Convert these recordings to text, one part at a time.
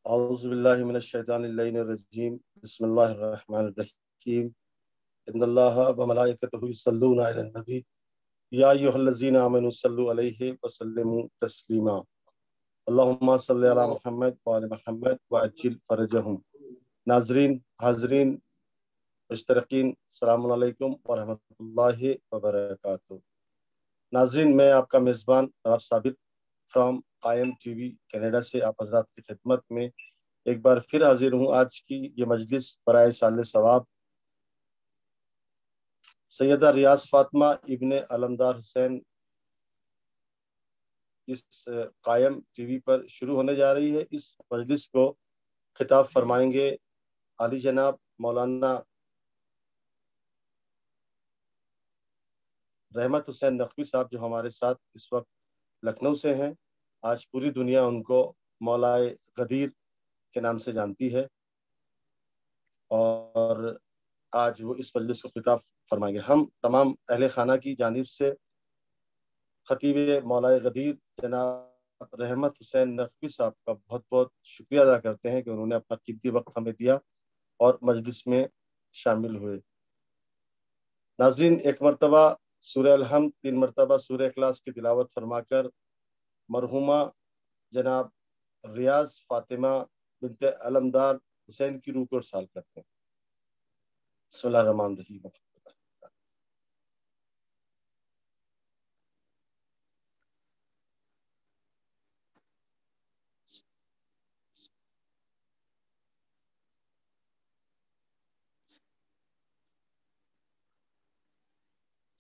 اعوذ باللہ من الشیطان اللعین الرجیم بسم اللہ الرحمن الرحیم ان اللہ وملائکتہ یصلون علی النبی یا ایھا الذین آمنوا صلوا علیہ وسلموا تسلیما اللہم صلی علی محمد وعلی محمد وعجل فرجہم۔ ناظرین، حاضرین، مشترکین، السلام علیکم ورحمۃ اللہ وبرکاتہ۔ ناظرین، میں آپ کا میزبان نواب ثابت فرام قائم ٹی وی کینیڈا سے آپ حضرات کی خدمت میں ایک بار پھر حاضر ہوں۔ آج کی یہ مجلس برائے سال ثواب سیدہ ریاض فاطمہ ابن علمدار حسین اس قائم ٹی وی پر شروع ہونے جا رہی ہے۔ اس مجلس کو خطاب فرمائیں گے عالی جناب مولانا رحمت حسین نقوی صاحب، جو ہمارے ساتھ اس وقت لکھنؤ سے ہیں۔ آج پوری دنیا ان کو مولائے غدیر کے نام سے جانتی ہے، اور آج وہ اس مجلس کو خطاب فرمائیں گے۔ ہم تمام اہل خانہ کی جانب سے خطیب مولائے غدیر جناب رحمت حسین نقوی صاحب کا بہت بہت شکریہ ادا کرتے ہیں کہ انہوں نے اپنا قیمتی وقت ہمیں دیا اور مجلس میں شامل ہوئے۔ ناظرین، ایک مرتبہ سورہ الحمد، 3 مرتبہ سورہ اخلاص کی تلاوت فرما کر مرحومہ جناب ریاض فاطمہ بنت علمدار حسین کی روح کو ارسال کرتے ہیں۔ بسم اللہ الرحمن الرحیم۔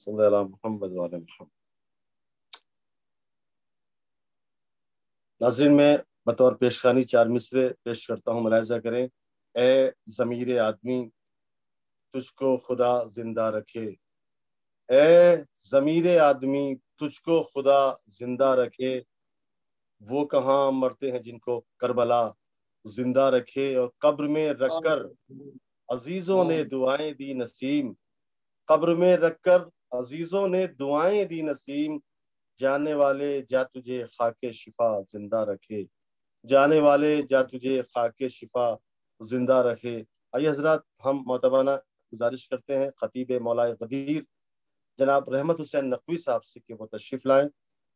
صلی اللہ علیہ محمد وعلی محمد۔ ناظرین، میں بطور پیشخانی 4 مصرے پیش کرتا ہوں، ملاحظہ کریں۔ اے ضمیر آدمی تجھ کو خدا زندہ رکھے، اے ضمیر آدمی تجھ کو خدا زندہ رکھے، وہ کہاں مرتے ہیں جن کو کربلا زندہ رکھے، اور قبر میں رکھ کر عزیزوں نے دعائیں دی نسیم، قبر میں رکھ کر عزیزوں نے دعائیں دی نسیم، جانے والے جا تجھے خاک شفا زندہ رکھے، جانے والے جا تجھے خاک شفا زندہ رکھے۔ آئیے حضرات، ہم معتبانہ گزارش کرتے ہیں خطیب مولائے غدیر جناب رحمت حسین نقوی صاحب سے کہ وہ تشریف لائیں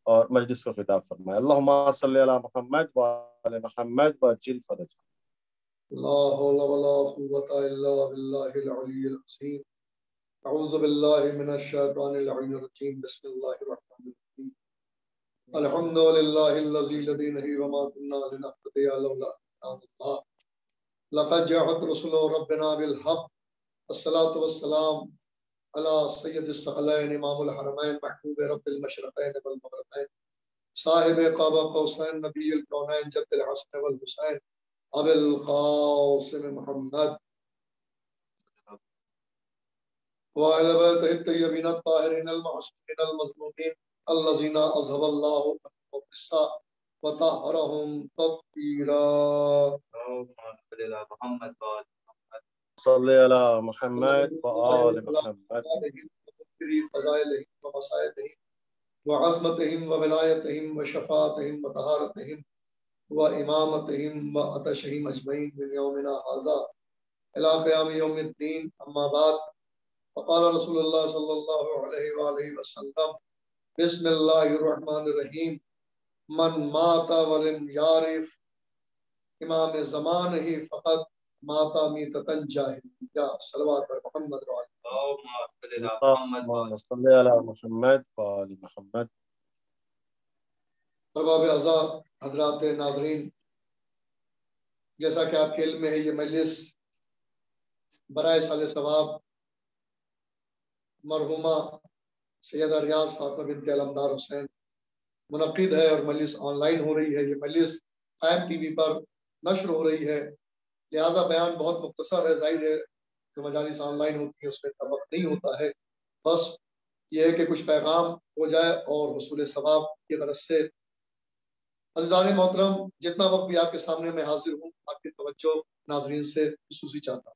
اور مجلس کو خطاب فرمائیں۔ اللہم صلی علی محمد وعلی محمد وعجل فرجہ۔ لا حول ولا قوة الا بالله العلي العظيم۔ اعوذ بالله من الشیطان اللعین الرجیم۔ بسم اللہ الرحمن الرحیم۔ الحمد للہ الذی لدینہ وما كنا لنهتدی لولا ان هدانا اللہ، لقد جاءت رسل ربنا بالحق، الصلاة والسلام علی سید الثقلین امام الحرمین محبوب رب المشرقین والمغربین، صاحب قاب قوسین نبی الکونین جد الحسن والحسین ابو القاسم محمد وعلى بيته الطيبين الطاهرين المعصومين المظلومين الذين أذهب الله عنهم الرجس وطهرهم تطهيرا۔ صلی علی محمد وآل محمد۔ فضائلهم ومصائبهم وعظمتهم وولایتهم وشفاعتهم وطهارتهم وإمامتهم وعطشهم أجمعين من يومنا هذا إلى قيام يوم الدين، أما بعد، فقال رسول الله صلى الله عليه وآله وسلم بسم الله الرحمن الرحيم، من مات ولم يعرف امام زمانه فقد مات میتة جاہلیہ۔ صلوات محمد اللہم صلی علی محمد وآل محمد۔ ارباب اعزاء، حضرات ناظرین، جیسا کہ آپ کے علم میں ہے، یہ مجلس برائے سال ثواب مرحومہ سیدہ ریاض فاطمہ بنت علمدار حسین منعقد ہے، اور مجلس آن لائن ہو رہی ہے۔ یہ مجلس قائم ٹی وی پر نشر ہو رہی ہے، لہذا بیان بہت مختصر ہے۔ ظاہر ہے کہ مجالس آن لائن ہوتی ہیں، اس میں اتنا وقت نہیں ہوتا ہے۔ بس یہ ہے کہ کچھ پیغام ہو جائے اور حصول ثواب کی غرض سے عزیزان محترم، جتنا وقت بھی آپ کے سامنے میں حاضر ہوں، آپ کی توجہ ناظرین سے خصوصی چاہتا ہوں۔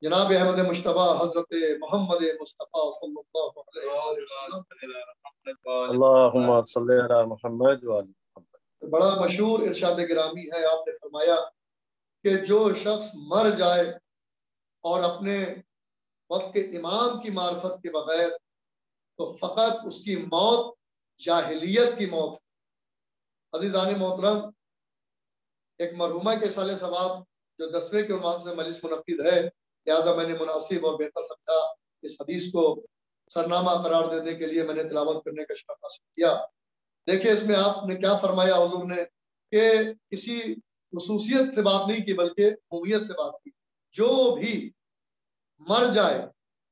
جناب احمد مشتبہ حضرت محمد مصطفیٰ صلی اللہ علیہ وسلم، اللہم صلی علی محمد وآل محمد۔ بڑا مشہور ارشاد گرامی ہے، آپ نے فرمایا کہ جو شخص مر جائے اور اپنے وقت کے امام کی معرفت کے بغیر، تو فقط اس کی موت جاہلیت کی موت ہے۔ عزیزان محترم، ایک مرحومہ کے سال ثواب جو 10ویں کے عنوان سے مجلس منعقد ہے، لہٰذا میں نے مناسب اور بہتر سمجھا اس حدیث کو سرنامہ قرار دینے کے لیے میں نے تلاوت کرنے کا شرف حاصل کیا۔ دیکھیں اس میں آپ نے کیا فرمایا حضور نے کہ کسی خصوصیت سے بات نہیں کی بلکہ عمومیت سے بات کی۔ جو بھی مر جائے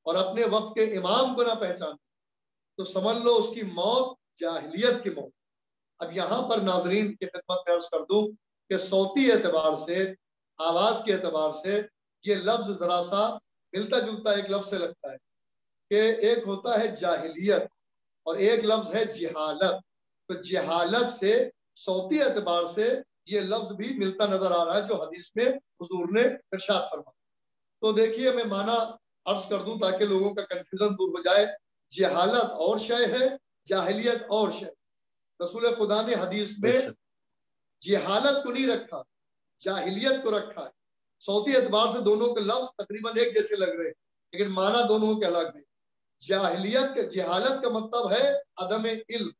اور اپنے وقت کے امام کو نہ پہچانے تو سمجھ لو اس کی موت جاہلیت کی موت۔ اب یہاں پر ناظرین کی خدمت میں عرض کر دوں کہ صوتی اعتبار سے، آواز کے اعتبار سے یہ لفظ ذرا سا ملتا جلتا ایک لفظ سے لگتا ہے کہ ایک ہوتا ہے جاہلیت اور ایک لفظ ہے جہالت۔ تو جہالت سے صوتی اعتبار سے یہ لفظ بھی ملتا نظر آ رہا ہے جو حدیث میں حضور نے ارشاد فرمایا۔ تو دیکھیے میں معنی عرض کر دوں تاکہ لوگوں کا کنفیوژن دور ہو جائے۔ جہالت اور شے ہے، جاہلیت اور شے۔ رسول خدا نے حدیث میں جہالت کو نہیں رکھا، جاہلیت کو رکھا ہے۔ صوتی اعتبار سے دونوں کے لفظ تقریباً ایک جیسے لگ رہے ہیں لیکن معنی دونوں کے الگ ہیں۔ جہالت کا مطلب ہے عدم علم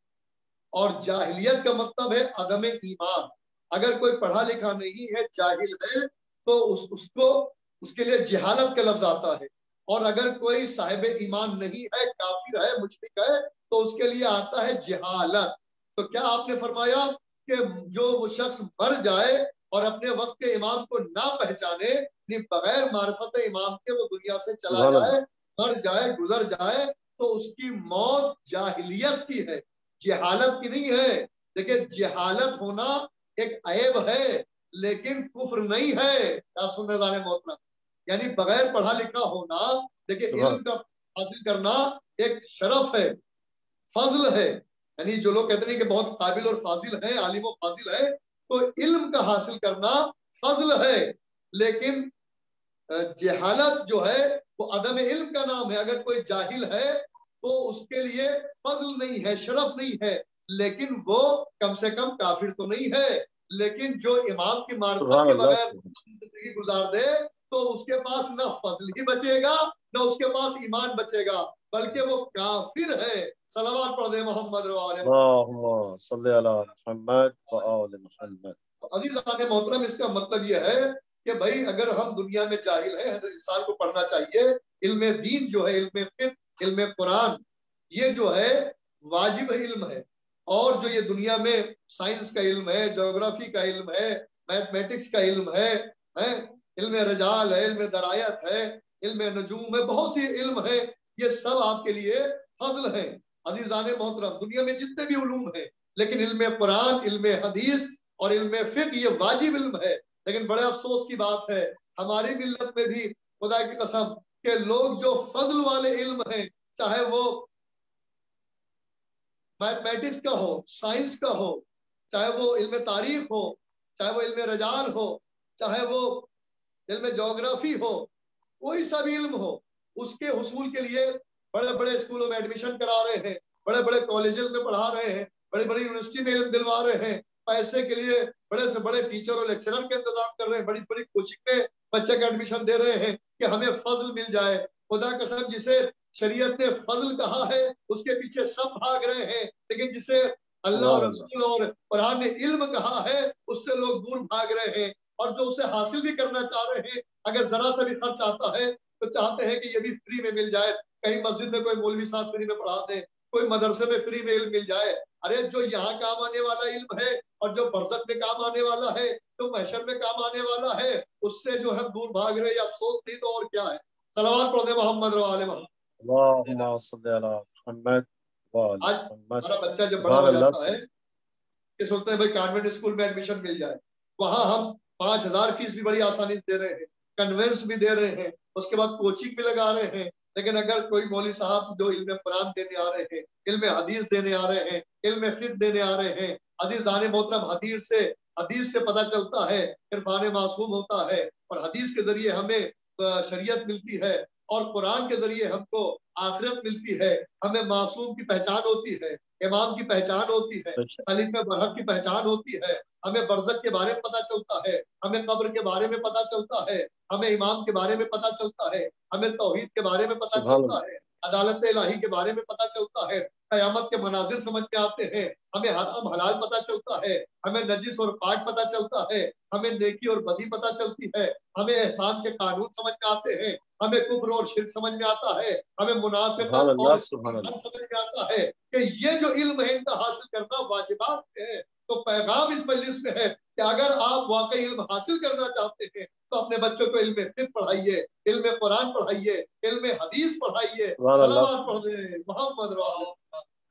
اور جاہلیت کا مطلب ہے عدم ایمان۔ اگر کوئی پڑھا لکھا نہیں ہے، جاہل ہے، تو اس کے لیے جہالت کا لفظ آتا ہے، اور اگر کوئی صاحب ایمان نہیں ہے، کافر ہے، مشرک ہے، تو اس کے لیے آتا ہے جہالت۔ تو کیا آپ نے فرمایا کہ جو وہ شخص مر جائے اور اپنے وقت کے امام کو نہ پہچانے، بغیر معرفت امام کے وہ دنیا سے چلا جائے، مر جائے، گزر جائے، تو اس کی موت جاہلیت کی ہے، جہالت کی نہیں ہے۔ دیکھیں جہالت ہونا ایک عیب ہے لیکن کفر نہیں ہے۔ کیا سننے والے محترم، یعنی بغیر پڑھا لکھا ہونا، دیکھیں علم کا حاصل کرنا ایک شرف ہے، فضل ہے۔ یعنی جو لوگ کہتے ہیں کہ بہت قابل اور فاضل ہیں، عالم و فاضل ہیں، تو علم کا حاصل کرنا فضل ہے، لیکن جہالت جو ہے وہ عدم علم کا نام ہے۔ اگر کوئی جاہل ہے تو اس کے لیے فضل نہیں ہے، شرف نہیں ہے، لیکن وہ کم سے کم کافر تو نہیں ہے۔ لیکن جو امام کی معرفت کے بغیر زندگی گزار دے تو اس کے پاس نہ فضل ہی بچے گا نہ اس کے پاس ایمان بچے گا، بلکہ وہ کافر ہے۔ صلوات پڑھ دے محمد اللہم صلی علی محمد و آل محمد۔ عزیزان محترم، اس کا مطلب یہ ہے کہ بھائی اگر ہم دنیا میں جاہل ہیں، انسان کو پڑھنا چاہیے۔ علم دین جو ہے، علم فقہ، علم قرآن، یہ جو ہے واجب علم ہے، اور جو یہ دنیا میں سائنس کا علم ہے، جغرافی کا علم ہے، میتھمیٹکس کا علم ہے، علم رجال ہے، علم درایت ہے، علم نجوم ہے، بہت سی علم ہے، یہ سب آپ کے لیے فضل ہے۔ عزیزان محترم، دنیا میں جتنے بھی علوم ہیں، لیکن علم قرآن، علم حدیث اور علم فقہ یہ واجب علم ہے۔ لیکن بڑے افسوس کی بات ہے ہماری ملت میں بھی، خدا کی قسم، کہ لوگ جو فضل والے علم ہیں، چاہے وہ میتھمیٹکس کا ہو، سائنس کا ہو، چاہے وہ علم تاریخ ہو، چاہے وہ علم رجال ہو، چاہے وہ علم جغرافی ہو، کوئی سا بھی علم ہو، اس کے حصول کے لیے بڑے بڑے اسکولوں میں ایڈمیشن کرا رہے ہیں، بڑے بڑے کالجز میں پڑھا رہے ہیں، بڑی بڑی یونیورسٹی میں علم دلوا رہے ہیں، پیسے کے لیے بڑے سے بڑے ٹیچر اور لیکچرر کے انتظام کر رہے ہیں، بڑی بڑی کوچنگ میں بچے کا ایڈمیشن دے رہے ہیں کہ ہمیں فضل مل جائے۔ خدا قسم، جسے شریعت نے فضل کہا ہے اس کے پیچھے سب بھاگ رہے ہیں، لیکن جسے اللہ اور رسول اور قرآن نے علم کہا ہے اس سے لوگ دور بھاگ رہے ہیں، اور جو اسے حاصل بھی کرنا چاہ رہے ہیں اگر ذرا سا بھی خرچ آتا ہے تو چاہتے ہیں کہ یہ بھی فری میں مل جائے، کہیں مسجد میں کوئی مولوی صاحب فری میں پڑھا دیں، کوئی مدرسے میں فری میں علم مل جائے۔ ارے جو یہاں کام آنے والا علم ہے اور جو برزخ میں کام آنے والا ہے، جو محشر میں کام آنے والا ہے، اس سے جو ہے دور بھاگ رہے، یا افسوس نہیں تو اور کیا ہے۔ صلوات پڑھ دے محمد وعلى محمد۔ اللہم صلی علی محمد وعلی آج محمد۔ ہمارا بچہ جب بڑا ہو جاتا ہے کہ سوچتے ہیں بھائی کانوینٹ اسکول میں ایڈمیشن مل جائے، وہاں ہم 5000 فیس بھی بڑی آسانی سے دے رہے ہیں، کنوینس بھی دے رہے ہیں، اس کے بعد کوچنگ بھی لگا رہے ہیں، لیکن اگر کوئی مولوی صاحب جو علم قرآن دینے آ رہے ہیں، علم حدیث دینے آ رہے ہیں، علم فقہ دینے آ رہے ہیں، عزیزان محترم، حدیث سے پتہ چلتا ہے عرفان معصوم ہوتا ہے، اور حدیث کے ذریعے ہمیں شریعت ملتی ہے، اور قرآن کے ذریعے ہم کو آخرت ملتی ہے، ہمیں معصوم کی پہچان ہوتی ہے، امام کی پہچان ہوتی ہے، خلیفہ برحق کی پہچان ہوتی ہے، ہمیں برزخ کے بارے میں پتہ چلتا ہے، ہمیں قبر کے بارے میں پتہ چلتا ہے، ہمیں امام کے بارے میں پتہ چلتا ہے، ہمیں توحید کے بارے میں پتہ سبحان چلتا اللہ، ہے، عدالت الہی کے بارے میں پتہ چلتا ہے، قیامت کے مناظر سمجھ میں آتے ہیں، ہمیں حرام حلال پتہ چلتا ہے، ہمیں نجس اور پاک پتہ چلتا ہے، ہمیں نیکی اور بدی پتہ چلتی ہے، ہمیں احسان کے قانون سمجھ میں آتے ہیں، ہمیں کفر اور شرک سمجھ میں آتا ہے، ہمیں سبحان منافقت اور اللہ، سبحان ایمان اللہ، سمجھ میں آتا ہے کہ یہ جو علم ہے ان کا حاصل کرنا واجبات ہے۔ تو پیغام اس مجلس میں ہے کہ اگر آپ واقعی علم حاصل کرنا چاہتے ہیں تو اپنے بچوں کو علم فقہ پڑھائیے، علم قرآن پڑھائیے، علم حدیث پڑھائیے، سبحان اللہ، صلوات پڑھ دیں محمد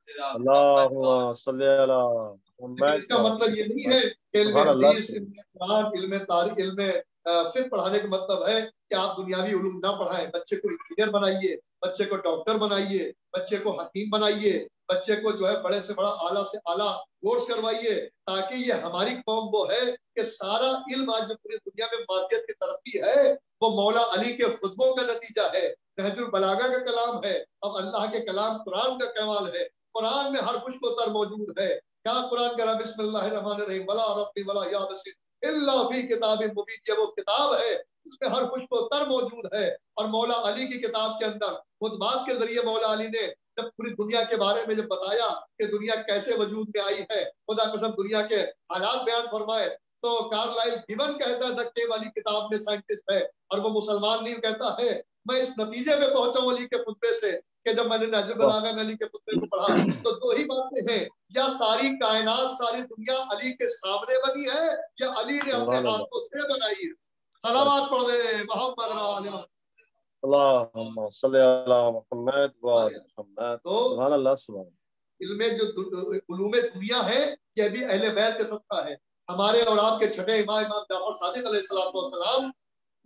اللہم صلی علی لیکن محمد اس کا و آل مطلب یہ نہیں محمد۔ ہے کہ علم سبحان اللہ، حدیث، علم قرآن، علم تاریخ، علم فقہ پڑھانے کا مطلب ہے کہ آپ دنیاوی علوم نہ پڑھائیں، بچے کو انجینئر بنائیے، بچے کو ڈاکٹر بنائیے، بچے کو حکیم بنائیے، بچے کو جو ہے بڑے سے بڑا اعلیٰ سے اعلیٰ کورس کروائیے، تاکہ یہ ہماری قوم وہ ہے کہ سارا علم آج جو پوری دنیا میں مادیت کی ترقی ہے وہ مولا علی کے خطبوں کا نتیجہ ہے، نہج البلاغہ کا کلام ہے، اب اللہ کے کلام قرآن کا کمال ہے، قرآن میں ہر خوش کو تر موجود ہے۔ کیا قرآن کا بسم اللہ الرحمن الرحیم ولا ربی ولا یابس الا فی کتاب مبین، یہ وہ کتاب ہے اس میں ہر خوش کو تر موجود ہے۔ اور مولا علی کی کتاب کے اندر خطبات کے ذریعے مولا علی نے جب پوری دنیا کے بارے میں جب بتایا کہ دنیا کیسے وجود میں آئی ہے، خدا قسم دنیا کے حالات بیان فرمائے، تو کارلائل گیون کہتا ہے دھکے والی کتاب میں سائنٹسٹ ہے اور وہ مسلمان نہیں، کہتا ہے میں اس نتیجے پہ پہنچا ہوں علی کے خطبے سے کہ جب میں نے نہج البلاغہ میں علی کے خطبے کو پڑھا تو دو ہی باتیں ہیں، یا ساری کائنات ساری دنیا علی کے سامنے بنی ہے یا علی نے اپنے سبحان اللہ، ہاتھوں سے بنائی ہے۔ صلوات پڑھ دے محمد علیہ۔ اللہم صلی علی محمد و آل محمد۔ تو سبحان اللہ، سبحان علم جو علوم دنیا ہے یہ بھی اہل بیت کے صدقہ ہے۔ ہمارے اور آپ کے چھٹے امام جعفر صادق علیہ السلام اللہ،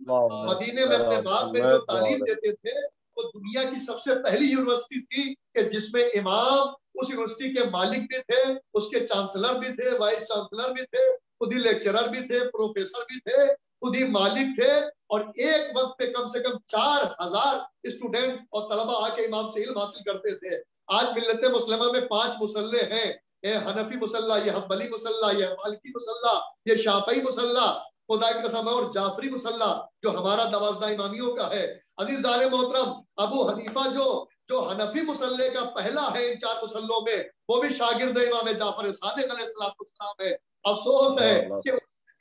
اللہم مدینے صلی میں علی اپنے باغ میں جو محمد و تعلیم آل دیتے تھے وہ دنیا کی سب سے پہلی یونیورسٹی تھی کہ جس میں امام اس یونیورسٹی کے مالک بھی تھے، اس کے چانسلر بھی تھے، وائس چانسلر بھی تھے، خود ہی لیکچرر بھی تھے، پروفیسر بھی تھے، خود ہی مالک تھے، اور ایک وقت پہ کم سے کم 4000 اسٹوڈنٹ اور طلبہ آ کے امام سے علم حاصل کرتے تھے۔ آج ملت مسلمہ میں 5 مصلح ہیں، یہ حنفی مصلح، یہ حنبلی مصلح، یہ مالکی مصلح، یہ شافعی مصلح، خدا کی قسم، اور جعفری مصلح جو ہمارا 12 امامیوں کا ہے۔ عزیزان محترم، ابو حنیفہ جو حنفی مصلح کا پہلا ہے ان 4 مصلوں میں، وہ بھی شاگرد امام جعفر صادق علیہ السلام ہے۔ افسوس ہے اللہ، کہ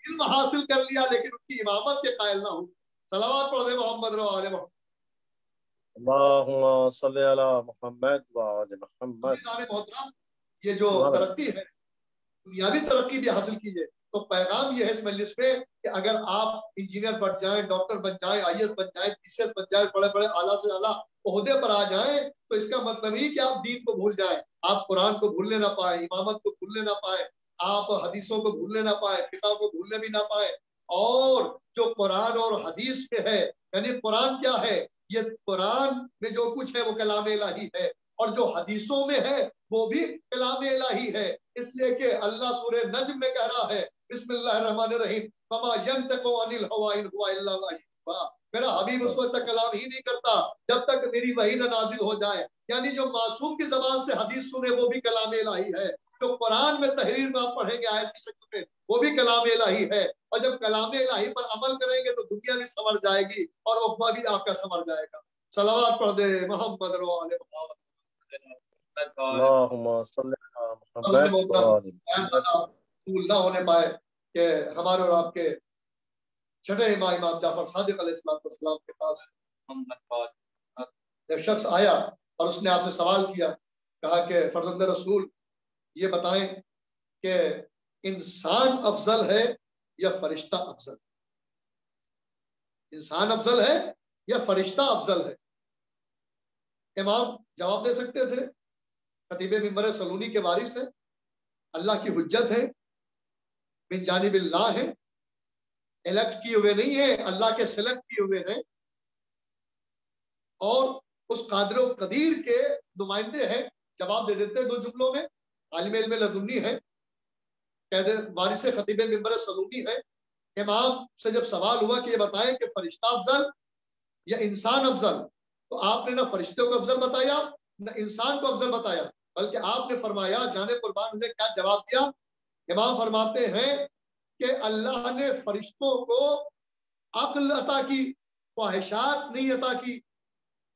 علم حاصل کر لیا لیکن ان کی امامت کے قائل نہ ہو۔ صلوات پڑھ دے محمد علیہ محمد۔ اللہم صلی علی محمد و آل محمد۔ عزیزان محترم، یہ جو سبحان اللہ، ترقی ہے دنیاوی ترقی بھی حاصل کیجیے، تو پیغام یہ ہے اس مجلس میں کہ اگر آپ انجینئر بن جائیں، ڈاکٹر بن جائیں، آئی ایس بن جائیں، پی سی ایس بن جائیں، بڑے بڑے اعلیٰ سے اعلیٰ عہدے پر آ جائیں، تو اس کا مطلب ہی کہ آپ دین کو بھول جائیں، آپ قرآن کو بھولنے نہ پائیں، امامت کو بھولنے نہ پائیں، آپ حدیثوں کو بھولنے نہ پائیں، فقہ کو بھولنے بھی نہ پائیں۔ اور جو قرآن اور حدیث میں ہے، یعنی قرآن کیا ہے؟ یہ قرآن میں جو کچھ ہے وہ کلام الہی ہے، اور جو حدیثوں میں ہے وہ بھی کلام الہی ہے، اس لیے کہ اللہ سورہ نجم میں کہہ رہا ہے بسم اللہ الرحمن الرحیم وما ينطق عن الهوى ان هو الا وحی یوحى، میرا حبیب اس وقت تک کلام ہی نہیں کرتا جب تک میری وحی نہ نازل ہو جائے، یعنی جو معصوم کی زبان سے حدیث سنے وہ بھی کلام الہی ہے، جو قرآن میں تحریر میں آپ پڑھیں گے آیت کی شکل میں وہ بھی کلام الہی ہے، اور جب کلام الہی پر عمل کریں گے تو دنیا بھی سنور جائے گی اور عقبہ بھی آپ کا سنور جائے گا۔ صلوات پڑھ دے محمد علیہ محمد۔ اللہم صلی علی محمد و آل محمد۔ نہ ہونے پائے کہ ہمارے اور آپ کے چھٹے امام جعفر صادق علیہ السلام کے پاس ایک شخص آیا اور اس نے آپ سے سوال کیا، کہا کہ فرزند رسول یہ بتائیں کہ انسان افضل ہے یا فرشتہ افضل؟ انسان افضل ہے یا فرشتہ افضل ہے؟ امام جواب دے سکتے تھے، خطیب منبر سلونی کے وارث ہیں، اللہ کی حجت ہے، من جانب اللہ ہے، الیکٹ کیے ہوئے نہیں ہیں، اللہ کے سلیکٹ کیے ہوئے ہیں، اور اس قادر و قدیر کے نمائندے ہیں، جواب دے دیتے 2 جملوں میں، عالم علم لدنی ہے، کہہ دے وارث خطیب منبر سلونی ہے۔ امام سے جب سوال ہوا کہ یہ بتائیں کہ فرشتہ افضل یا انسان افضل، تو آپ نے نہ فرشتوں کو افضل بتایا نہ انسان کو افضل بتایا، بلکہ آپ نے فرمایا جانے قربان انہیں کیا جواب دیا؟ امام فرماتے ہیں کہ اللہ نے فرشتوں کو عقل عطا کی، خواہشات نہیں عطا کی،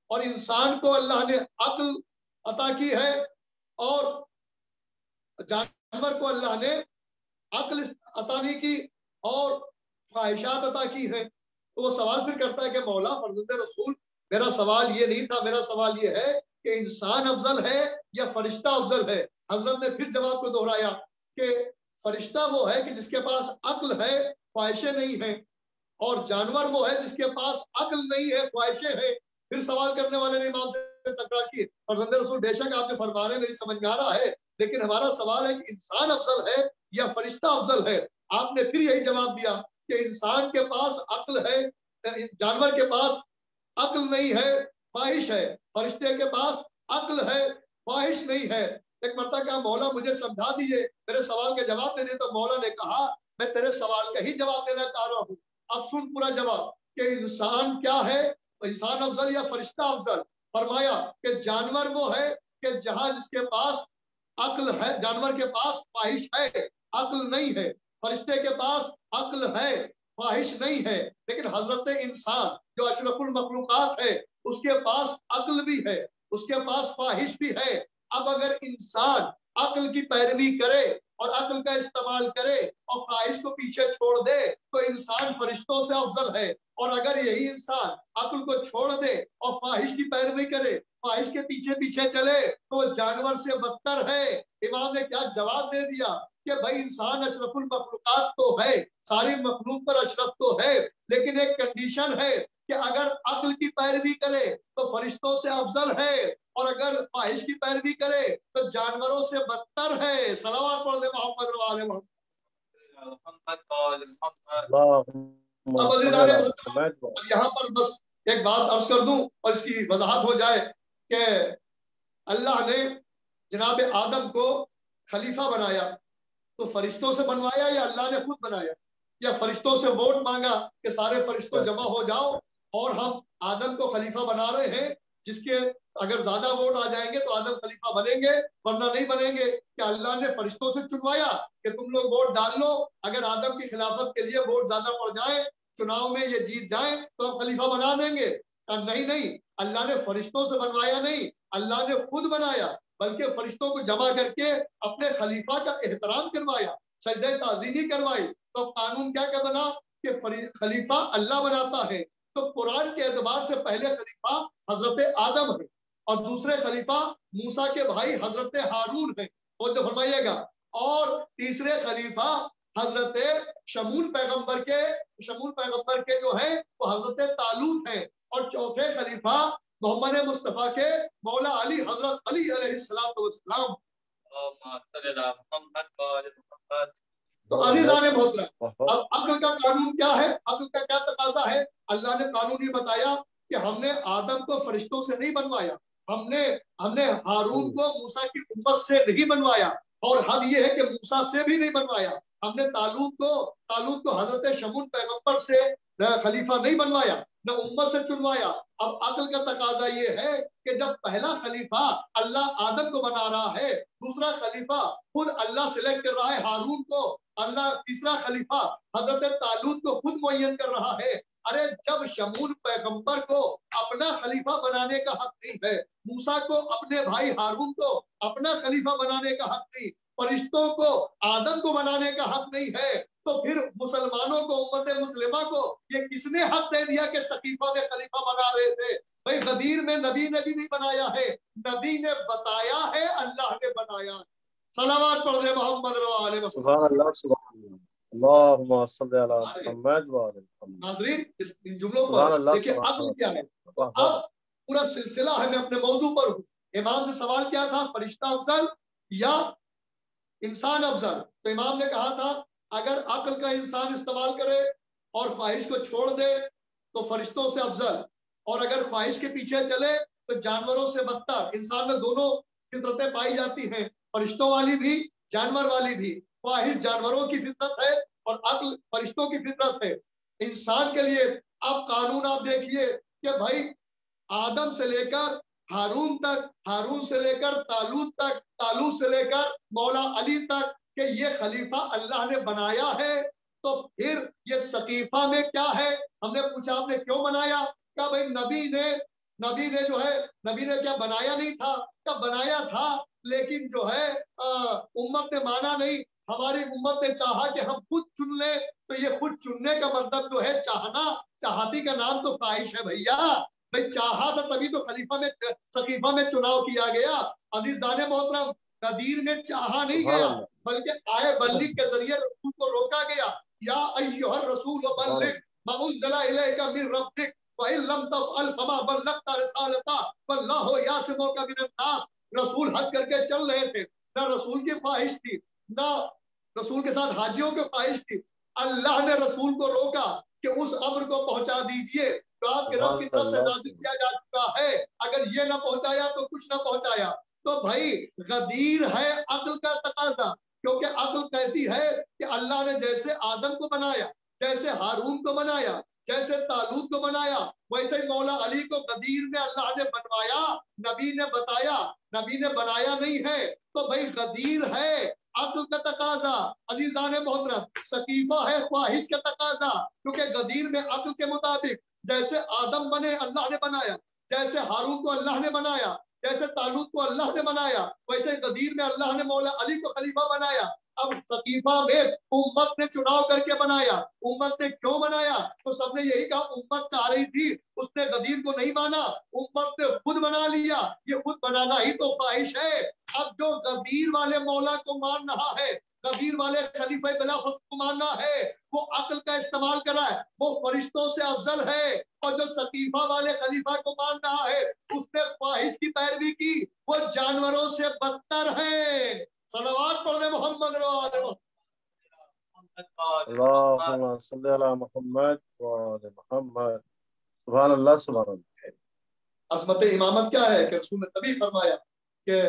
اور انسان کو اللہ نے عقل عطا کی ہے، اور جانور کو اللہ نے عقل عطا نہیں کی اور خواہشات عطا کی ہے۔ تو وہ سوال پھر کرتا ہے کہ مولا فرزند رسول، میرا سوال یہ نہیں تھا، میرا سوال یہ ہے کہ انسان افضل ہے یا فرشتہ افضل ہے؟ حضرت نے پھر جواب کو دہرایا کہ فرشتہ وہ ہے کہ جس کے پاس عقل ہے، خواہشیں نہیں ہیں، اور جانور وہ ہے جس کے پاس عقل نہیں ہے، خواہشیں ہیں۔ پھر سوال کرنے والے نے امام سے تکرار کی، فرزند رسول بے شک آپ نے فرما رہے ہیں، میری سمجھ میں آ رہا ہے، لیکن ہمارا سوال ہے کہ انسان افضل ہے یا فرشتہ افضل ہے؟ آپ نے پھر یہی جواب دیا کہ انسان کے پاس عقل ہے، جانور کے پاس عقل نہیں ہے، خواہش ہے، فرشتے کے پاس عقل ہے، خواہش نہیں ہے۔ ایک مرتبہ کہا مولا مجھے سمجھا دیجئے، میرے سوال کا جواب دے دیں، تو مولا نے کہا میں تیرے سوال کا ہی جواب دینا چاہ رہا ہوں، اب سن پورا جواب کہ انسان کیا ہے، انسان افضل یا فرشتہ افضل؟ فرمایا کہ جانور وہ ہے کہ جہاں جس کے پاس عقل ہے، جانور کے پاس خواہش ہے، عقل نہیں ہے، فرشتے کے پاس عقل ہے، خواہش نہیں ہے، لیکن حضرت انسان جو اشرف المخلوقات ہے اس کے پاس عقل بھی ہے، اس کے پاس خواہش بھی ہے۔ اب اگر انسان عقل کی پیروی کرے اور عقل کا استعمال کرے اور خواہش کو پیچھے چھوڑ دے تو انسان فرشتوں سے افضل ہے، اور اگر یہی انسان عقل کو چھوڑ دے اور خواہش کی پیروی کرے، خواہش کے پیچھے پیچھے چلے تو وہ جانور سے بدتر ہے۔ امام نے کیا جواب دے دیا کہ بھائی انسان اشرف المخلوقات تو ہے، ساری مخلوق پر اشرف تو ہے، لیکن ایک کنڈیشن ہے کہ اگر عقل کی پیروی کرے تو فرشتوں سے افضل ہے، اور اگر خواہش کی پیروی کرے تو جانوروں سے بدتر ہے۔ صلوات پڑھ دے محمد وعلى محمد۔ اب عزیزان محترم، اب یہاں پر بس ایک بات عرض کر دوں اور اس کی وضاحت ہو جائے کہ اللہ نے جناب آدم کو خلیفہ بنایا تو فرشتوں سے بنوایا یا اللہ نے خود بنایا، یا فرشتوں سے ووٹ مانگا کہ سارے فرشتوں جمع ہو جاؤ اور ہم آدم کو خلیفہ بنا رہے ہیں، جس کے اگر زیادہ ووٹ آ جائیں گے تو آدم خلیفہ بنیں گے ورنہ نہیں بنیں گے؟ کہ اللہ نے فرشتوں سے چنوایا کہ تم لوگ ووٹ ڈال لو، اگر آدم کی خلافت کے لیے ووٹ زیادہ پڑ جائیں، چناؤ میں یہ جیت جائیں تو ہم خلیفہ بنا دیں گے؟ نہیں، اللہ نے فرشتوں سے بنوایا نہیں، اللہ نے خود بنایا، بلکہ فرشتوں کو جمع کر کے اپنے خلیفہ کا احترام کروایا، سجدہ تعظیمی کروائی۔ تو قانون کیا بنا کہ خلیفہ اللہ بناتا ہے، تو قرآن کے اعتبار سے پہلے خلیفہ حضرت آدم ہے اور دوسرے خلیفہ موسیٰ کے بھائی حضرت ہارون ہیں، وہ جو فرمائیے گا، اور تیسرے خلیفہ حضرت شمول پیغمبر کے جو ہیں وہ حضرت طالوت ہیں، اور چوتھے خلیفہ محمد مصطفیٰ کے مولا علی حضرت علی علیہ السلام۔ تو عزیزان محترم، اب عقل کا قانون کیا ہے، عقل کا کیا تقاضا ہے؟ اللہ نے قانون یہ بتایا کہ ہم نے آدم کو فرشتوں سے نہیں بنوایا، ہم نے ہارون کو موسیٰ کی امت سے نہیں بنوایا، اور حد یہ ہے کہ موسیٰ سے بھی نہیں بنوایا، ہم نے طالوت کو حضرت شمول پیغمبر سے خلیفہ نہیں بنوایا، نہ امت سے چنوایا۔ اب عقل کا تقاضا یہ ہے کہ جب پہلا خلیفہ اللہ آدم کو بنا رہا ہے، دوسرا خلیفہ خود اللہ سلیکٹ کر رہا ہے ہارون کو، اللہ تیسرا خلیفہ حضرت طالوت کو خود معین کر رہا ہے، ارے جب شمول پیغمبر کو اپنا خلیفہ بنانے کا حق نہیں ہے، موسیٰ کو اپنے بھائی ہارون کو اپنا خلیفہ بنانے کا حق نہیں، فرشتوں کو آدم کو بنانے کا حق نہیں ہے، تو پھر مسلمانوں کو، امت مسلمہ کو یہ کس نے حق دے دیا کہ سقیفہ میں خلیفہ بنا رہے تھے؟ بھائی غدیر میں نبی نے بھی نہیں بنایا ہے، نبی نے بتایا ہے، اللہ نے بنایا ہے۔ صلوات پڑھ دے محمد علیہ وسلم۔ سبحان اللہ، سبحان اللہ، اللہم صلی علی محمد وعلی محمد۔ ناظرین ان جملوں سبحان پر اللہ، دیکھیں سبحان عقل کیا ہے۔ اللہ۔ اب پورا سلسلہ ہے، میں اپنے موضوع پر ہوں۔ امام سے سوال کیا تھا، فرشتہ افضل یا انسان افضل؟ تو امام نے کہا تھا اگر عقل کا انسان استعمال کرے اور خواہش کو چھوڑ دے تو فرشتوں سے افضل، اور اگر خواہش کے پیچھے چلے تو جانوروں سے بدتر۔ انسان میں دونوں فطرتیں پائی جاتی ہیں، فرشتوں والی بھی، جانور والی بھی۔ خواہش جانوروں کی فطرت ہے اور عقل فرشتوں کی فطرت ہے۔ انسان کے لیے اب قانون آپ دیکھیے کہ بھائی آدم سے لے کر ہارون تک، ہارون سے لے کر طالوت تک، طالوت سے لے کر مولا علی تک، کہ یہ خلیفہ اللہ نے بنایا ہے، تو پھر یہ سقیفہ میں کیا ہے؟ ہم نے پوچھا آپ نے کیوں بنایا؟ کہا بھائی نبی نے جو ہے، نبی نے کیا بنایا نہیں تھا؟ کیا بنایا تھا، لیکن جو ہے امت نے مانا نہیں، ہماری امت نے چاہا کہ ہم خود چن لیں، تو یہ خود چننے کا مطلب جو ہے چاہنا، چاہتی کا نام تو خواہش ہے بھیا، بھائی چاہا تھا تبھی تو خلیفہ میں سقیفہ میں چناؤ کیا گیا۔ عزیزان محترم، غدیر میں چاہا نہیں سبحان گیا، اللہ، بلکہ آئے بلغ کے ذریعے رسول کو روکا گیا، یا ایھا الرسول سبحان بلغ ما انزل الیک من ربک وَإِن لَمْ تَفْعَلْ فَمَا بَلَّغْتَ رِسَالَتَهُ وَاللَّهُ يَعْصِمُكَ مِنَ النَّاسِ۔ رسول حج کر کے چل رہے تھے، نہ رسول کی خواہش تھی، نہ رسول کے ساتھ حاجیوں کی خواہش تھی، اللہ نے رسول کو روکا کہ اس امر کو پہنچا دیجئے تو آپ کے رب کی سبحان طرف سے اللہ، نازل کیا جا چکا ہے، اگر یہ نہ پہنچایا تو کچھ نہ پہنچایا۔ تو بھائی غدیر ہے عقل کا تقاضا، کیونکہ عقل کہتی ہے کہ اللہ نے جیسے آدم کو بنایا، جیسے ہارون کو بنایا، جیسے طالوت کو بنایا، ویسے ہی مولا علی کو غدیر میں اللہ نے بنوایا، نبی نے بتایا، نبی نے بنایا نہیں ہے، تو بھائی غدیر ہے عقل کا تقاضا، عزیزان محترم، سقیفہ ہے خواہش کا تقاضا، کیونکہ غدیر میں عقل کے مطابق جیسے آدم بنے اللہ نے بنایا، جیسے ہارون کو اللہ نے بنایا، جیسے طالوت کو اللہ نے بنایا، ویسے غدیر میں اللہ نے مولا علی کو خلیفہ بنایا۔ اب سقیفہ میں امت نے چناؤ کر کے بنایا، امت نے کیوں بنایا؟ تو سب نے یہی کہا امت چاہ رہی تھی، اس نے غدیر کو نہیں مانا، امت نے خود بنا لیا، یہ خود بنانا ہی تو خواہش ہے۔ اب جو غدیر والے مولا کو مان رہا ہے، غدیر والے خلیفہ بلا فصل کو ماننا ہے، وہ عقل کا استعمال کر رہا ہے، وہ فرشتوں سے افضل ہے، اور جو سقیفہ والے خلیفہ کو مان رہا ہے اس نے خواہش کی پیروی کی، وہ جانوروں سے بدتر ہیں۔ صلوات پڑھ دے محمد اللہم صلی علی محمد وعلی محمد۔ سبحان اللہ، سبحان اللہ۔ عظمت امامت کیا ہے کہ رسول نے تبھی فرمایا کہ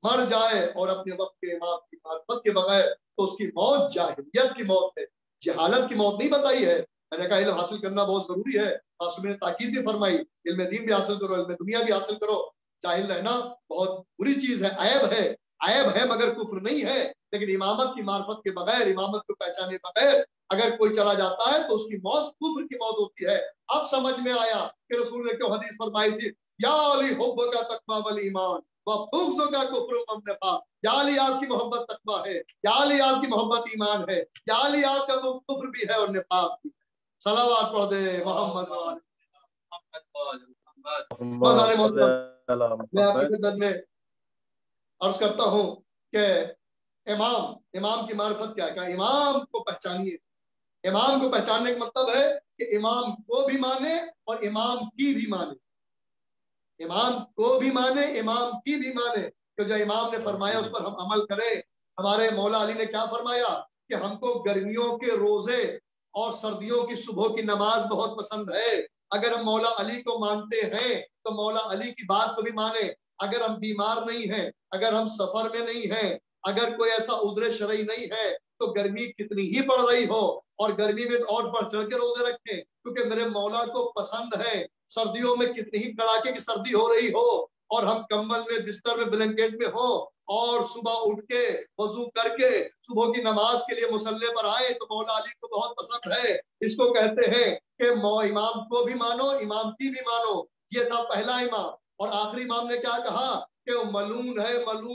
مر جائے اور اپنے وقت کے امام کی معرفت کے بغیر تو اس کی موت جاہلیت کی موت ہے، جہالت کی موت نہیں بتائی ہے۔ میں نے کہا علم حاصل کرنا بہت ضروری ہے، معصوم نے تاکید بھی فرمائی، علم دین بھی حاصل کرو، علم دنیا بھی حاصل کرو، جاہل رہنا بہت بری چیز ہے، عیب ہے مگر کفر نہیں ہے، لیکن امامت کی معرفت کے بغیر، امامت کو پہچانے بغیر اگر کوئی چلا جاتا ہے تو اس کی موت کفر کی موت ہوتی ہے۔ اب سمجھ میں آیا کہ رسول نے کیوں حدیث فرمائی تھی، یا علی حب کا تقویٰ والایمان وبغض کا کفر والنفاق، یا علی آپ کی محبت تقویٰ ہے، یا علی آپ کی محبت ایمان ہے، یا علی آپ کا کفر بھی ہے اور نفاق بھی ہے۔ صلوات پڑھ دے محمد اللہم صلی علی میں آپ کی محمد۔ خدمت میں عرض کرتا ہوں کہ امام کی معرفت کیا ہے؟ کہ امام کو پہچانیے، امام کو پہچاننے کا مطلب ہے کہ امام کو بھی مانے اور امام کی بھی مانے، امام کو بھی مانے، امام کی بھی مانے، کہ جو امام نے فرمایا اس پر ہم عمل کریں۔ ہمارے مولا علی نے کیا فرمایا کہ ہم کو گرمیوں کے روزے اور سردیوں کی صبح کی نماز بہت پسند ہے، اگر ہم مولا علی کو مانتے ہیں تو مولا علی کی بات کو بھی مانیں، اگر ہم بیمار نہیں ہیں، اگر ہم سفر میں نہیں ہیں، اگر کوئی ایسا عذر شرعی نہیں ہے تو گرمی کتنی ہی پڑ رہی ہو اور گرمی میں اور بڑھ چڑھ کے روزے رکھیں، کیونکہ میرے مولا کو پسند ہے۔ سردیوں میں کتنی ہی کڑاکے کی سردی ہو رہی ہو اور ہم کمبل میں، بستر میں، بلینکیٹ میں ہو اور صبح اٹھ کے وضو کر کے صبح کی نماز کے لیے مصلی پر آئے تو مولا علی کو بہت پسند ہے۔ اس کو کہتے ہیں کہ امام کو بھی مانو، امام کی بھی مانو۔ یہ تھا پہلا امام، اور آخری امام نے کیا کہا کہ ملعون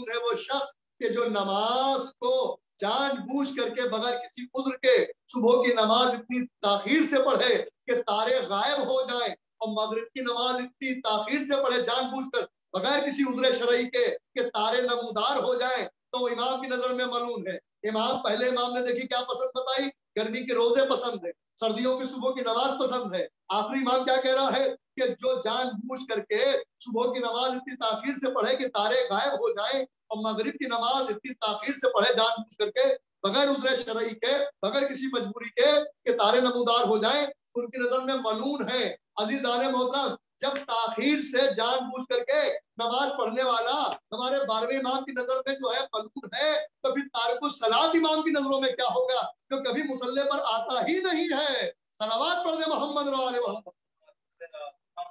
ہے وہ شخص کہ جو نماز کو جان بوجھ کر کے بغیر کسی عذر کے صبح کی نماز اتنی تاخیر سے پڑھے کہ تارے غائب ہو جائیں، اور مغرب کی نماز اتنی تاخیر سے پڑھے جان بوجھ کر بغیر کسی عذر شرعی کے کہ تارے نمودار ہو جائیں، تو امام کی نظر میں ملعون ہے۔ امام، پہلے امام نے دیکھی کیا پسند بتائی، گرمی کے روزے پسند ہے، سردیوں کی صبح کی نماز پسند ہے۔ آخری امام کیا کہہ رہا ہے کہ جو جان بوجھ کر کے صبح کی نماز اتنی تاخیر سے پڑھے کہ تارے غائب ہو جائیں، اور مغرب کی نماز اتنی تاخیر سے پڑھے جان بوجھ کر کے بغیر عذر شرعی کے، بغیر کسی مجبوری کے کہ تارے نمودار ہو جائیں، ان کی نظر میں ملعون ہے۔ عزیزان محترم، جب تاخیر سے جان بوجھ کر کے نماز پڑھنے والا ہمارے 12ویں امام کی نظر میں جو ہے ملعون ہے، تو پھر تارک الصلاۃ امام کی نظروں میں کیا ہوگا جو کبھی مصلی پر آتا ہی نہیں ہے۔ صلوات پڑھ دے محمد علیہ محمد۔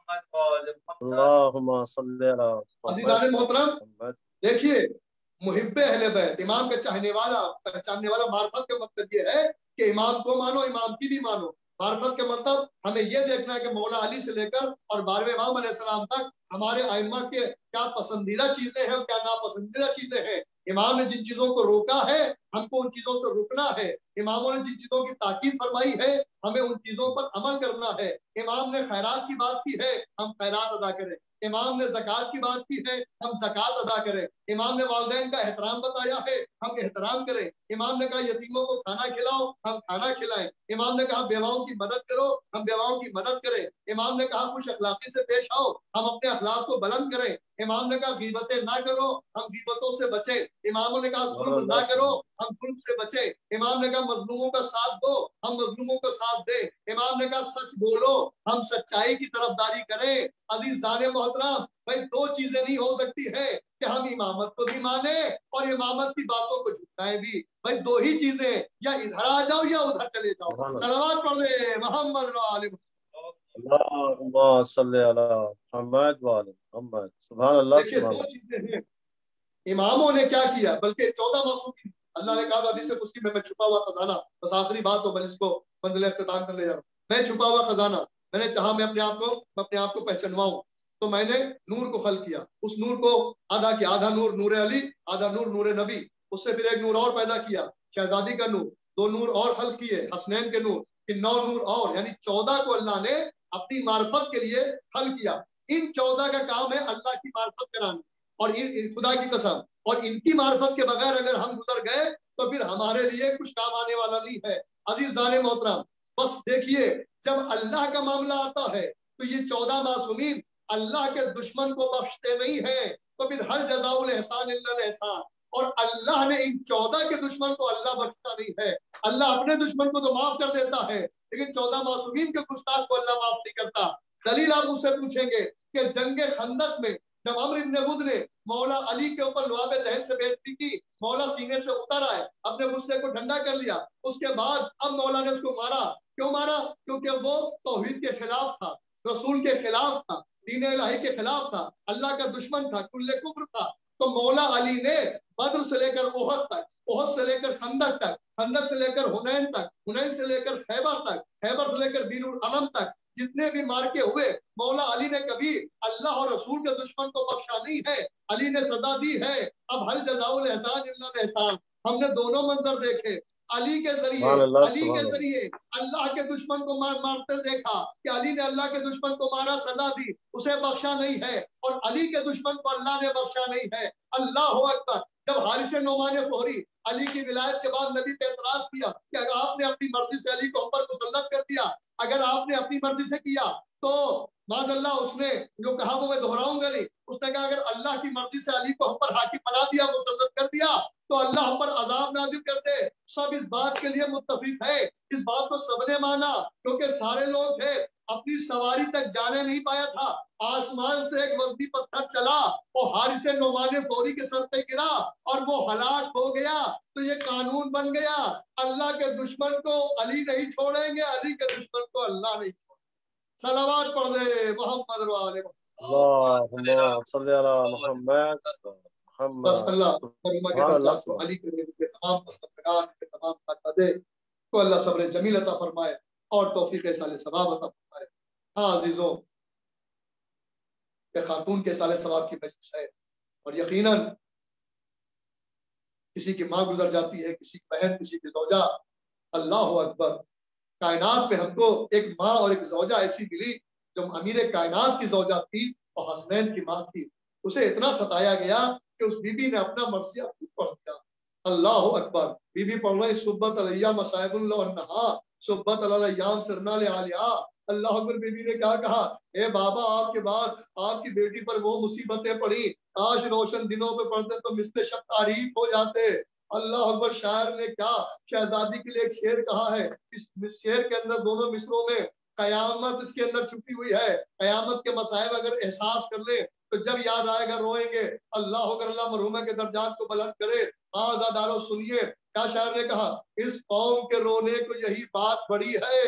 اللہم صلی علی عزیزان محترم محمد۔ دیکھیے محب اہل بیت امام کا چاہنے والا پہچاننے والا، معرفت کا مطلب یہ ہے کہ امام کو مانو، امام کی بھی مانو۔ معرفت کا مطلب ہمیں یہ دیکھنا ہے کہ مولا علی سے لے کر اور 12ویں امام علیہ السلام تک ہمارے ائمہ کے کیا پسندیدہ چیزیں ہیں اور کیا ناپسندیدہ چیزیں ہیں۔ امام نے جن چیزوں کو روکا ہے ہم کو ان چیزوں سے رکنا ہے، اماموں نے جن چیزوں کی تاکید فرمائی ہے ہمیں ان چیزوں پر عمل کرنا ہے۔ امام نے خیرات کی بات کی ہے ہم خیرات ادا کریں، امام نے زکوٰۃ کی بات کی ہے ہم زکوٰۃ ادا کریں، امام نے والدین کا احترام بتایا ہے ہم احترام کریں، امام نے کہا یتیموں کو کھانا کھلاؤ ہم کھانا کھلائیں، امام نے کہا بیواؤں کی مدد کرو ہم بیواؤں کی مدد کریں، امام نے کہا خوش اخلاقی سے پیش آؤ ہم اپنے اخلاق کو بلند کریں، امام نے کہا غیبتیں نہ کرو ہم غیبتوں سے بچیں، اماموں نے کہا ظلم نہ کرو ہم ظلم سے بچیں، امام نے کہا مظلوموں کا ساتھ دو ہم مظلوموں کو ساتھ دیں، امام نے کہا سچ بولو ہم سچائی کی طرفداری کریں۔ عزیزان محترم بھائی دو چیزیں نہیں ہو سکتی ہے کہ ہم امامت کو بھی مانیں اور امامت کی باتوں کو جھٹلائیں بھی، بھائی دو ہی چیزیں، یا ادھر آ جاؤ یا ادھر چلے جاؤ۔ صلوات پڑھ لے محمد علیہ۔ اللہم صلی علی محمد وعلی محمد۔ سبحان اللہ دیکھیے سبحان دو اللہ۔ چیزیں ہیں، اماموں نے کیا کیا، بلکہ 14 معصومین، اللہ نے کہا حدیث قدسی میں چھپا ہوا خزانہ، بس آخری بات ہو، میں اس کو منزل اختتام کر لے جا رہا ہوں، میں چھپا ہوا خزانہ، میں نے چاہا میں اپنے آپ کو پہچنواؤں تو میں نے نور کو خلق کیا، اس نور کو آدھا کیا، آدھا نور نور علی، آدھا نور نور نبی، اس سے پھر ایک نور اور پیدا کیا شہزادی کا نور، دو نور اور خلق کیے حسنین کے نور، پھر 9 نور اور، یعنی 14 کو اللہ نے اپنی معرفت کے لیے خلق کیا۔ ان 14 کا کام ہے اللہ کی معرفت کرانا، اور خدا کی قسم، اور ان کی معرفت کے بغیر اگر ہم گزر گئے تو پھر ہمارے لیے کچھ کام آنے والا نہیں ہے۔ عزیزان محترم بس دیکھیے جب اللہ کا معاملہ آتا ہے تو یہ 14 معصومین اللہ کے دشمن کو بخشتے نہیں ہیں، تو پھر ہر جزاء الاحسان الا الاحسان، اور اللہ نے ان 14 کے دشمن کو اللہ بخشتا نہیں ہے، اللہ اپنے دشمن کو تو معاف کر دیتا ہے لیکن 14 معصومین کے گستاخ کو اللہ معاف نہیں کرتا۔ دلیل آپ مجھ سے پوچھیں گے کہ جنگ خندق میں جب عمرو بن بدھ نے مولا علی کے اوپر لعاب دہن سے بے عزتی کی، مولا سینے سے اتر آئے، اپنے غصے کو ٹھنڈا کر لیا، اس کے بعد اب مولا نے اس کو مارا، کیوں مارا؟ کیونکہ وہ توحید کے خلاف تھا، رسول کے خلاف تھا، دین الہی کے خلاف تھا، اللہ کا دشمن تھا، کل کفر تھا۔ تو مولا علی نے بدر سے لے کر احد تک، احد سے لے کر خندق تک، خندق سے لے کر حنین تک، حنین سے لے کر خیبر تک، خیبر سے لے کر بیر العلم تک، جتنے بھی مارکے ہوئے مولا علی نے کبھی اللہ اور رسول کے دشمن کو بخشا نہیں ہے، علی نے سزا دی ہے۔ اب حل جزاء الاحسان الا الاحسان، ہم نے دونوں منظر دیکھے، علی کے ذریعے سبحان اللہ علی سبحان کے اللہ۔ ذریعے اللہ کے دشمن کو مارتے دیکھا کہ علی نے اللہ کے دشمن کو مارا، سزا دی، اسے بخشا نہیں ہے، اور علی کے دشمن کو اللہ نے بخشا نہیں ہے۔ اللہ اکبر۔ جب حارث نعمان فہری علی کی ولایت کے بعد نبی پہ اعتراض کیا کہ اگر آپ نے اپنی مرضی سے علی کو ہم پر مسلط کر دیا، اگر آپ نے اپنی مرضی سے کیا تو معاذ اللہ، اس نے جو کہا وہ میں دہراؤں گا نہیں، اس نے کہا اگر اللہ کی مرضی سے علی کو ہم پر حاکم بنا دیا، مسلط کر دیا تو اللہ ہم پر عذاب نازل کر دے۔ سب اس بات کے لیے متفق ہے، اس بات کو سب نے مانا کیونکہ سارے لوگ تھے، اپنی سواری تک جانے نہیں پایا تھا، آسمان سے ایک وزنی پتھر چلا اور حارث نعمان فوری کے سر پہ گرا اور وہ ہلاک ہو گیا۔ تو یہ قانون بن گیا، اللہ کے دشمن کو علی نہیں چھوڑیں گے، علی کے دشمن کو اللہ نہیں چھوڑیں گے۔ صلوات پڑھ دے محمد علیہ اللہم صلی علی محمد بس محمد۔ اللہ اور امہ کے سبحان اللہ درجات کو سبحان علی کے لیے تمام مستقبلان کے تمام طاقت دے، تو اللہ صبر جمیل عطا فرمائے اور توفیق سال ثواب عطا فرمائے۔ ہاں عزیزوں، کہ خاتون کے سال ثواب کی مجلس ہے، اور یقیناً کسی کی ماں گزر جاتی ہے، کسی کی بہن، کسی کی زوجہ، اللہ اکبر، کائنات میں ہم کو ایک ماں اور ایک زوجہ ایسی ملی جو امیر کائنات کی زوجہ تھی اور حسنین کی ماں تھی، اسے اتنا ستایا گیا کہ اس بی بی نے اپنا مرثیہ خود پڑھ دیا۔ اللہ اکبر، بی بی پڑھ رہے صبت علیہ مصائب اللہ انہا صبت علیہ سرنا لعالیہ۔ اللہ اکبر، بی بی نے کیا کہا، اے بابا آپ کے بعد آپ کی بیٹی پر وہ مصیبتیں پڑی، کاش روشن دنوں پہ پڑھتے تو مثل شب تاریک ہو جاتے۔ اللہ اکبر، شاعر نے کیا شہزادی کے لیے ایک شعر کہا ہے، اس شعر کے اندر دونوں مصروں میں قیامت اس کے اندر چھپی ہوئی ہے، قیامت کے مصائب اگر احساس کر لیں تو جب یاد آئے گا روئیں گے۔ اللہ اکبر، اللہ مرحومہ کے درجات کو بلند کرے۔ آزادارو سنیے کیا شاعر نے کہا، اس قوم کے رونے کو یہی بات بڑی ہے،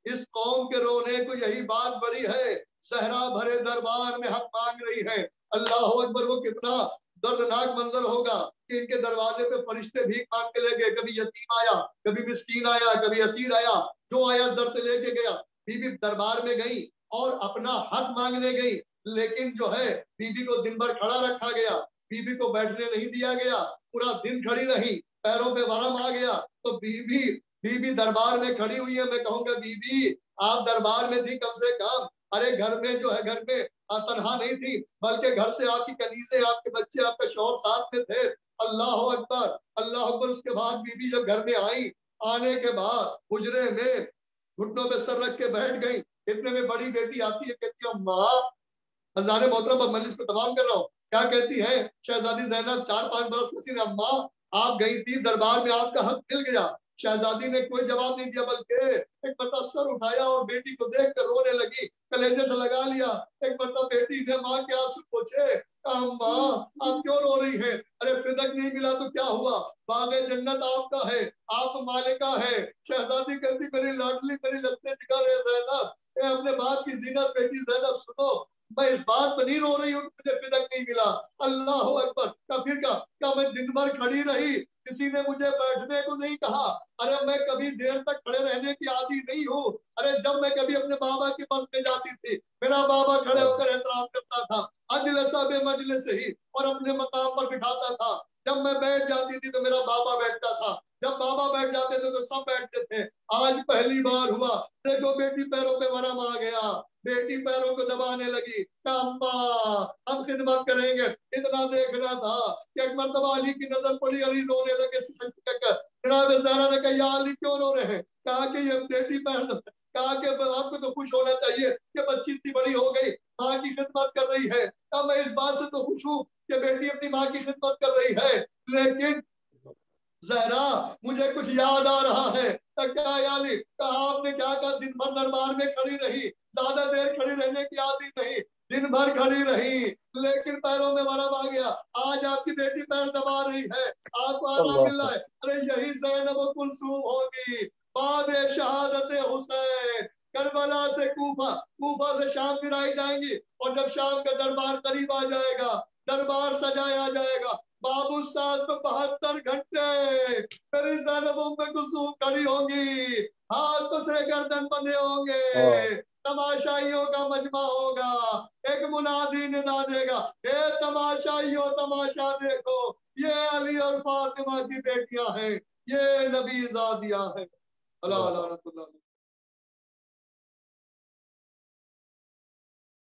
اس قوم کے رونے کو یہی بات بڑی ہے، زہرا بھرے دربار میں حق مانگ رہی ہے. اللہ اکبر. وہ کتنا دردناک منظر ہوگا کہ ان کے دروازے پہ فرشتے بھیک مانگ کے لے گئے. کبھی یتیم آیا, کبھی مسکین آیا, کبھی اسیر آیا, جو آیا در سے لے کے گیا. بی بی دربار میں گئی اور اپنا حق مانگنے گئی, لیکن جو ہے بی بی کو دن بھر کھڑا رکھا گیا, بی بی کو بیٹھنے نہیں دیا گیا, پورا دن کھڑی رہی, پیروں پہ ورم آ گیا. تو بی بی دربار میں کھڑی ہوئی ہے. میں کہوں گا بی بی آپ دربار میں تھی کم سے کم, ارے گھر میں جو ہے گھر میں تنہا نہیں تھی, بلکہ گھر سے آپ کی کنیزیں, آپ کے بچے, آپ کے شوہر ساتھ میں تھے. اللہ اکبر, اللہ اکبر. اس کے بعد بی بی جب گھر میں آئی, آنے کے بعد حجرے میں گھٹنوں پہ سر رکھ کے بیٹھ گئی. اتنے میں بڑی بیٹی آتی ہے, کہتی ہے اماں. خزانے محترم اب مجلس کو تمام کر رہا ہوں. کیا کہتی ہے شہزادی زینب 4-5 برس کسی نے, اماں آپ گئی تھی دربار میں, آپ کا حق مل گیا. شہزادی نے کوئی جواب نہیں دیا, بلکہ ایک مرتبہ سر اٹھایا اور بیٹی کو دیکھ کر رونے لگی, کلیجے سے لگا لیا. ایک مرتبہ بیٹی نے ماں کے آنسو پوچھے, ماں آپ کیوں رو رہی ہیں؟ ارے فدق نہیں ملا تو کیا ہوا, باغ جنت آپ کا ہے, آپ مالکہ ہے. شہزادی کہتی میری لاڈلی, میری لگتے جگر ہے زینب, اے اپنے باپ کی زینت بیٹی زینب سنو, میں اس بات پہ نہیں رو رہی ہوں کہ مجھے فدق نہیں ملا. اللہ اکبر. پھر کیا میں دن بھر کھڑی رہی, کسی نے مجھے بیٹھنے کو نہیں کہا. ارے میں کبھی دیر تک کھڑے رہنے کی عادی نہیں ہوں. ارے جب میں کبھی اپنے بابا کے پاس میں جاتی تھی, میرا بابا کھڑے ہو کر احترام کرتا تھا, اجلس بے مجلس ہی, اور اپنے مقام پر بٹھاتا تھا. جب میں بیٹھ جاتی تھی تو میرا بابا بیٹھتا تھا, جب بابا بیٹھ جاتے تھے تو سب بیٹھتے تھے. آج پہلی بار ہوا, دیکھو بیٹی پیروں پہ ورم آ گیا, بیٹی پیروں کو دبانے لگی. اماں ہم خدمت کریں گے. اتنا دیکھنا تھا کہ ایک مرتبہ علی کی نظر پڑی, علی رونے لگے. جناب زہرا نے کہا یا علی کیوں رو رہے ہیں؟ کہا کہ یہ بیٹی پیر, کہا کہ آپ کو تو خوش ہونا چاہیے کہ بچی اتنی بڑی ہو گئی, ماں کی خدمت کر رہی ہے. کہا میں اس بات سے تو خوش ہوں کہ بیٹی اپنی ماں کی خدمت کر رہی ہے, لیکن زہرا مجھے کچھ یاد آ رہا ہے. کیا یعنی؟ کہا آپ نے کیا کہا دن بھر دربار میں کھڑی رہی, زیادہ دیر کھڑی رہنے کی عادت نہیں, دن بھر کھڑی رہی, لیکن پیروں میں ورم آ گیا. آج آپ کی بیٹی پیر دبا رہی ہے, آپ کو آرام مل رہا ہے. ارے یہی زینب و کلثوم ہوگی بعد شہادت حسین. کربلا سے کوفہ, کوفہ سے شام پھرائی جائیں گی, اور جب شام کا دربار قریب آ جائے گا, دربار سجایا جائے گا, بابو سال پہ 72 گھنٹے میری زینب ام کلثوم کھڑی ہوں گی, ہاتھ سے گردن بندھے ہوں گے, تماشائیوں کا مجمع ہوگا. ایک منادی ندا دے گا, اے تماشائیوں تماشا دیکھو, یہ علی اور فاطمہ کی بیٹیاں ہیں, یہ نبی زادیاں ہیں. اللہ اللہ